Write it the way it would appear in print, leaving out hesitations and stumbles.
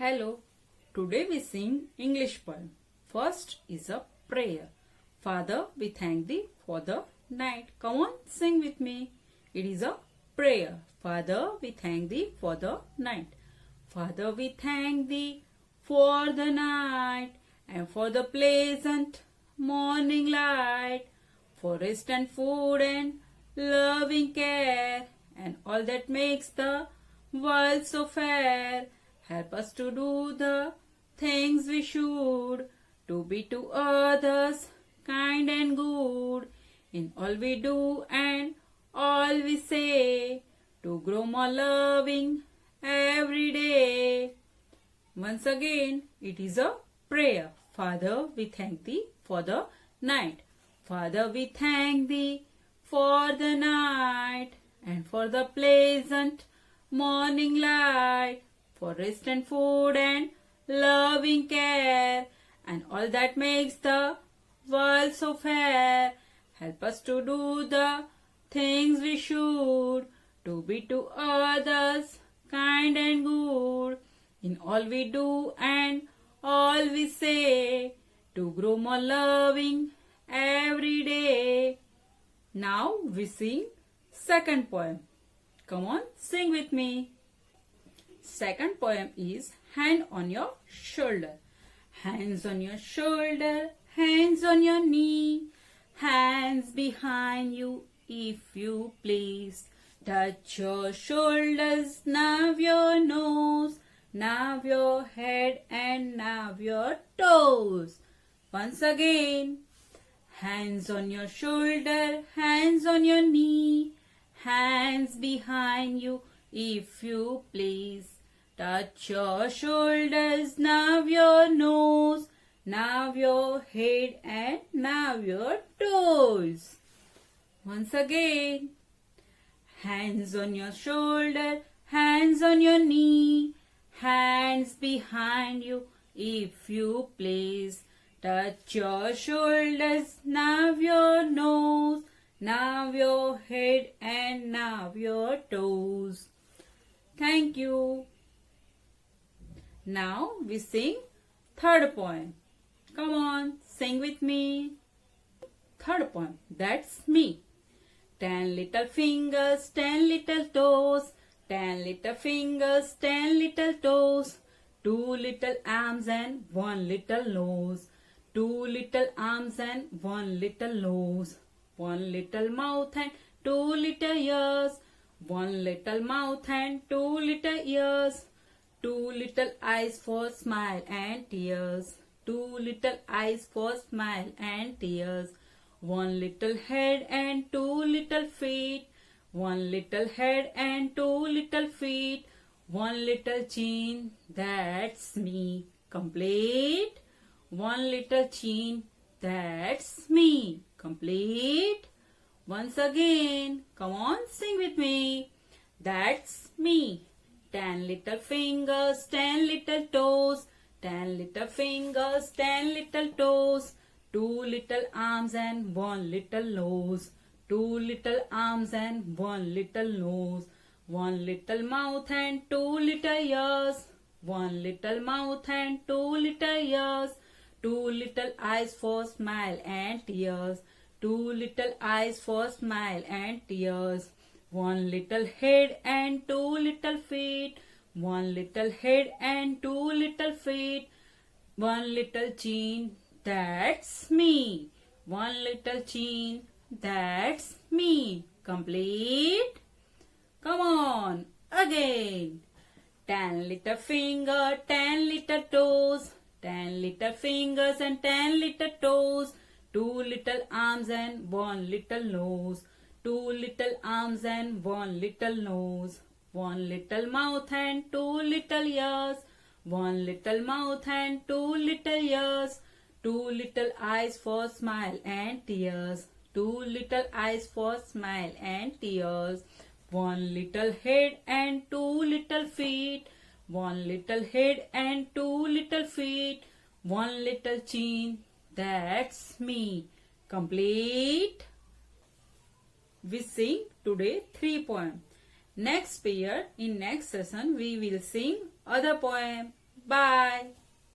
Hello, today we sing English poem. First is a prayer. Father, we thank thee for the night. Come on, sing with me. It is a prayer. Father, we thank thee for the night. Father, we thank thee for the night and for the pleasant morning light, for rest and food and loving care, and all that makes the world so fair. Help us to do the things we should, to be to others kind and good, in all we do and all we say, to grow more loving every day. Once again, it is a prayer. Father, we thank thee for the night. Father, we thank thee for the night and for the pleasant morning light, for rest and food and loving care, and all that makes the world so fair. Help us to do the things we should, to be to others kind and good, in all we do and all we say, to grow more loving every day. Now we sing second poem. Come on, sing with me. Second poem is Hand on Your Shoulder. Hands on your shoulder, hands on your knee, hands behind you if you please. Touch your shoulders, now your nose, now your head and now your toes. Once again. Hands on your shoulder, hands on your knee, hands behind you if you please. Touch your shoulders, now your nose, now your head and now your toes. Once again. Hands on your shoulder, hands on your knee, hands behind you if you please. Touch your shoulders, now your nose, now your head and now your toes. Thank you. Now we sing third poem. Come on, sing with me. Third poem, that's me. 10 little fingers, 10 little toes, 10 little fingers, 10 little toes, 2 little arms and 1 little nose, 2 little arms and 1 little nose, 1 little mouth and 2 little ears, 1 little mouth and 2 little ears, 2 little eyes for smile and tears, 2 little eyes for smile and tears, 1 little head and 2 little feet, 1 little head and 2 little feet, 1 little chin, that's me, complete. 1 little chin, that's me, complete. Once again, come on, sing with me. That's me. 10 little fingers, 10 little toes, 10 little fingers, 10 little toes, 2 little arms and 1 little nose, 2 little arms and 1 little nose, 1 little mouth and 2 little ears, 1 little mouth and 2 little ears, 2 little eyes for smile and tears, 2 little eyes for smile and tears, 1 little head and 2 little feet, 1 little head and 2 little feet, 1 little chin, that's me. 1 little chin, that's me, complete. Come on, again. 10 little finger, 10 little toes, 10 little fingers and 10 little toes, 2 little arms and 1 little nose, 2 little arms and 1 little nose, 1 little mouth and 2 little ears, 1 little mouth and 2 little ears, 2 little eyes for smile and tears, 2 little eyes for smile and tears, 1 little head and 2 little feet, 1 little head and 2 little feet, 1 little chin, that's me, complete. We sing today 3 poems. Next period, in next session, we will sing other poem. Bye.